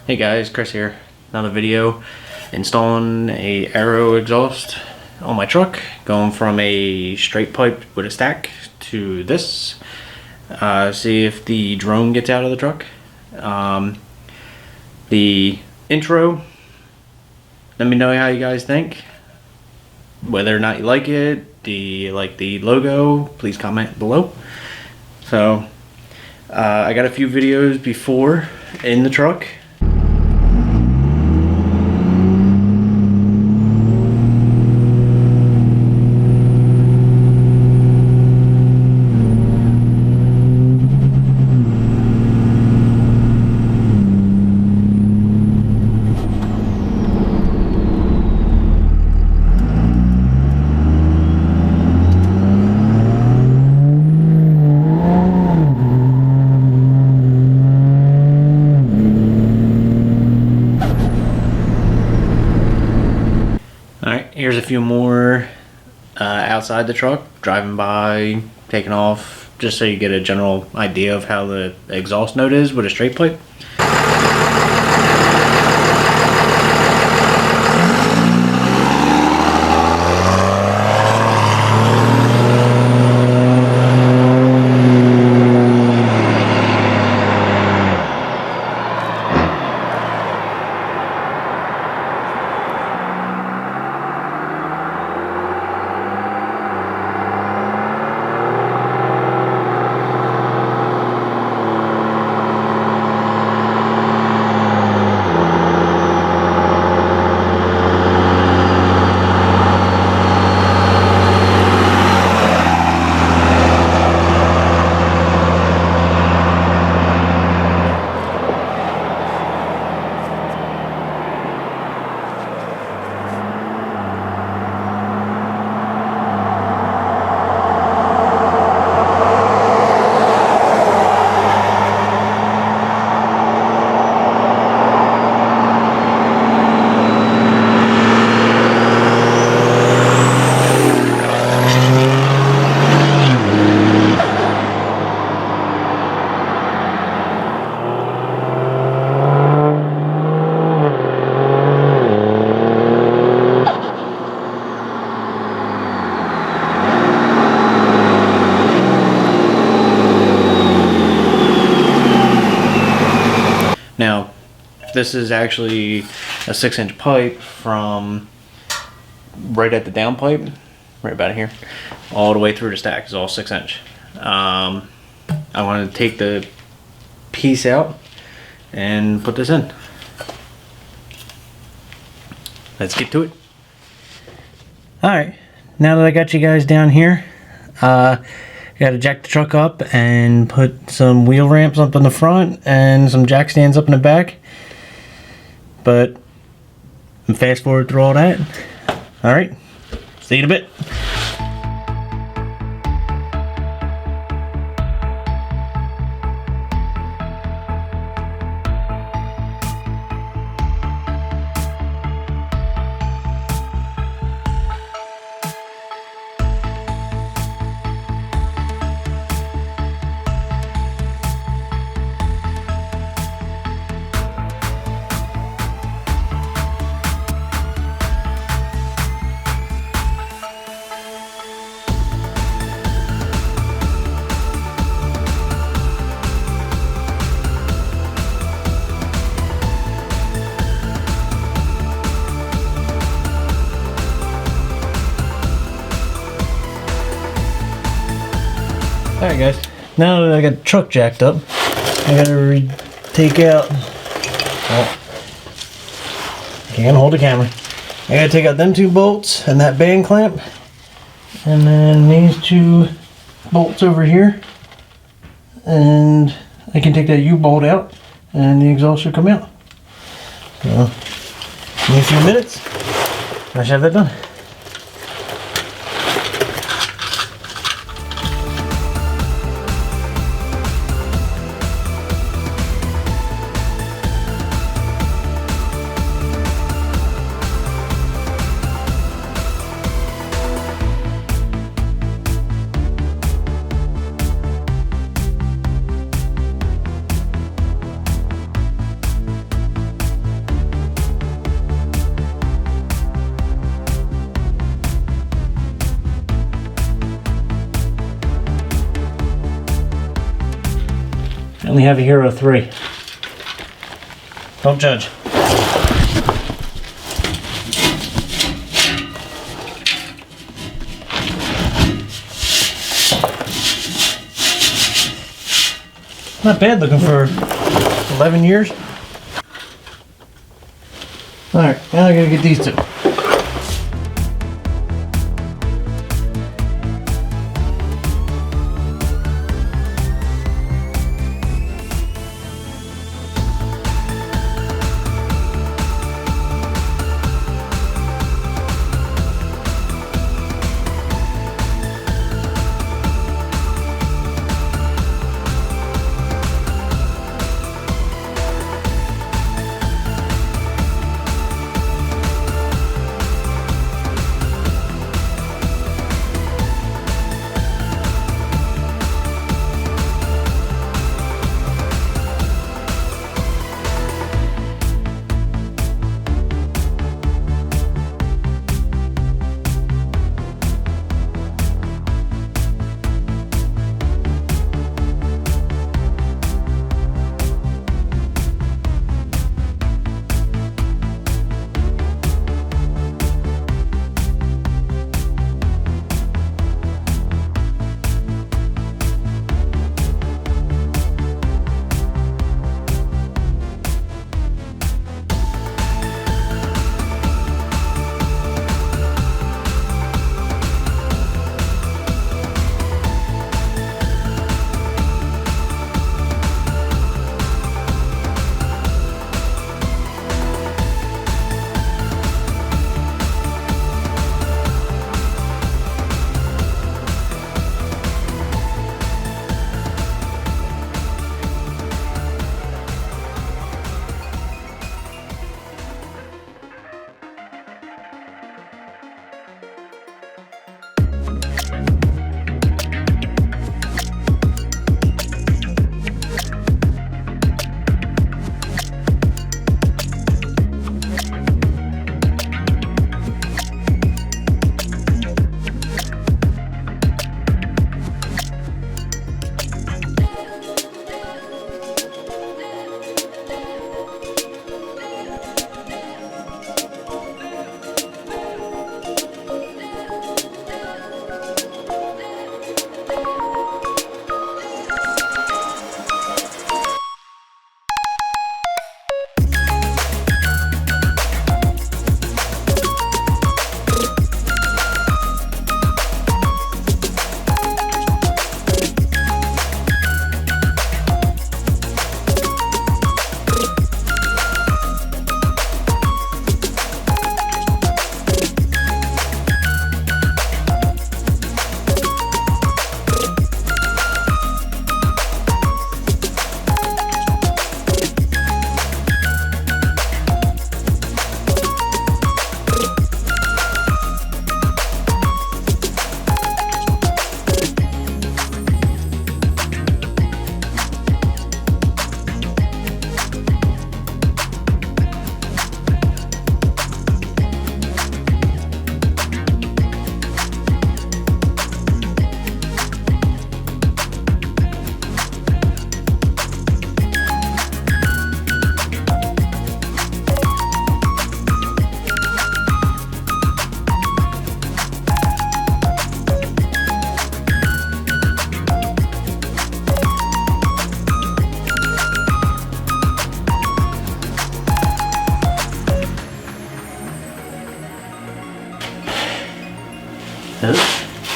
Hey guys, Chris here. Another video installing a Areo exhaust on my truck, going from a straight pipe with a stack to this. See if the drone gets out of the truck. The intro, let me know how you guys think. Whether or not you like it, do you like the logo, please comment below. So, I got a few videos before in the truck. Alright, here's a few more outside the truck, driving by, taking off, just so you get a general idea of how the exhaust note is with a straight pipe. Now, this is actually a 6-inch pipe from right at the downpipe, right about here, all the way through the stack is all 6-inch. I want to take the piece out and put this in. Let's get to it. Alright, now that I got you guys down here, got to jack the truck up and put some wheel ramps up in the front and some jack stands up in the back. But fast forward through all that. Alright, see you in a bit. Alright guys, now that I got the truck jacked up, I gotta take out, oh, can't hold the camera. I gotta take out them 2 bolts and that band clamp, and then these 2 bolts over here, and I can take that U-bolt out and the exhaust should come out. So, in a few minutes, I should have that done. only have a Hero 3. Don't judge. Not bad looking for 11 years. Alright, now I gotta get these two.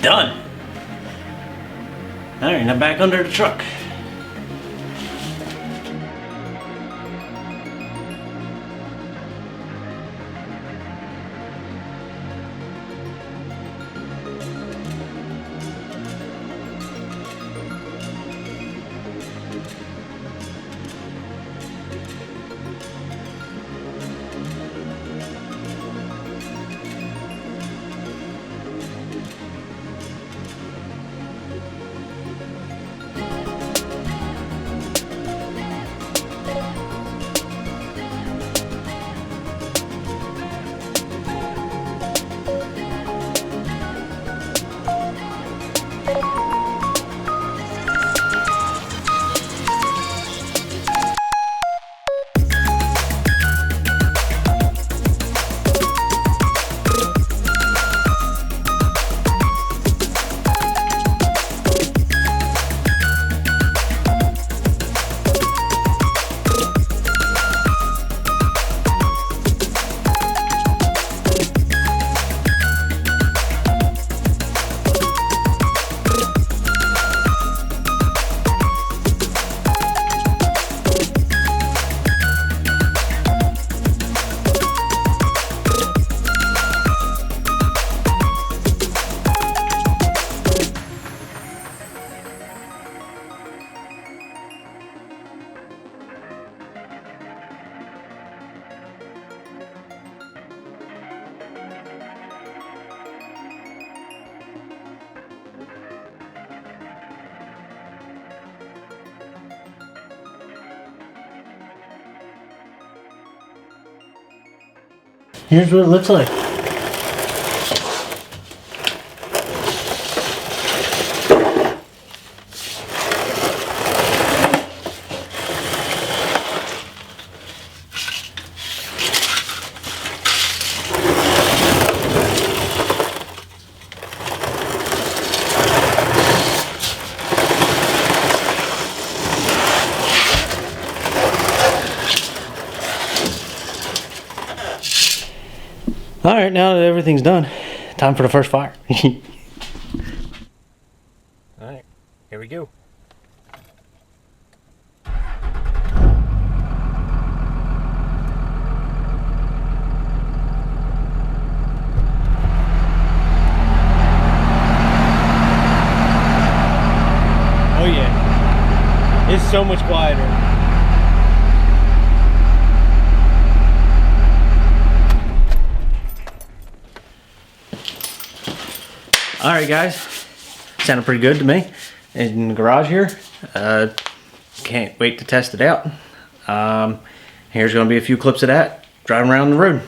Done. All right, now back under the truck. here's what it looks like. All right, now that everything's done, time for the first fire. All right, here we go. Oh yeah, it's so much quieter. All right, guys, sounded pretty good to me in the garage here. Can't wait to test it out. Here's gonna be a few clips of that driving around the road.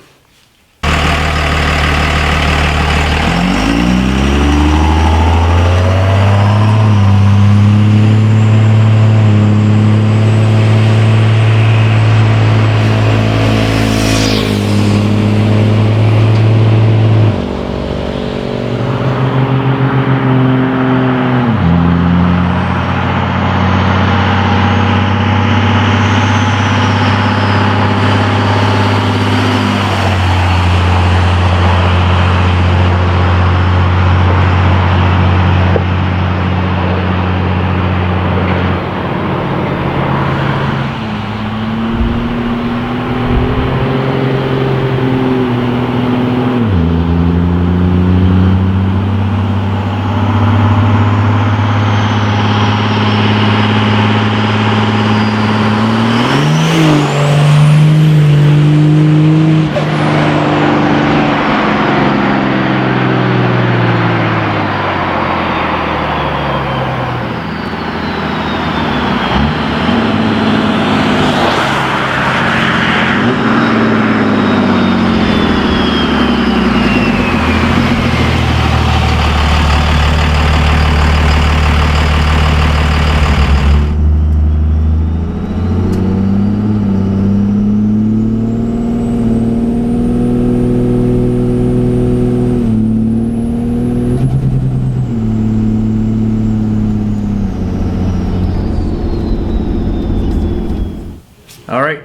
All right,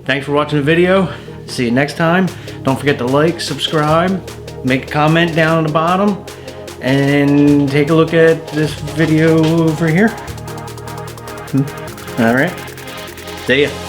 thanks for watching the video. See you next time. Don't forget to like, subscribe, make a comment down on the bottom, and take a look at this video over here. All right, see ya.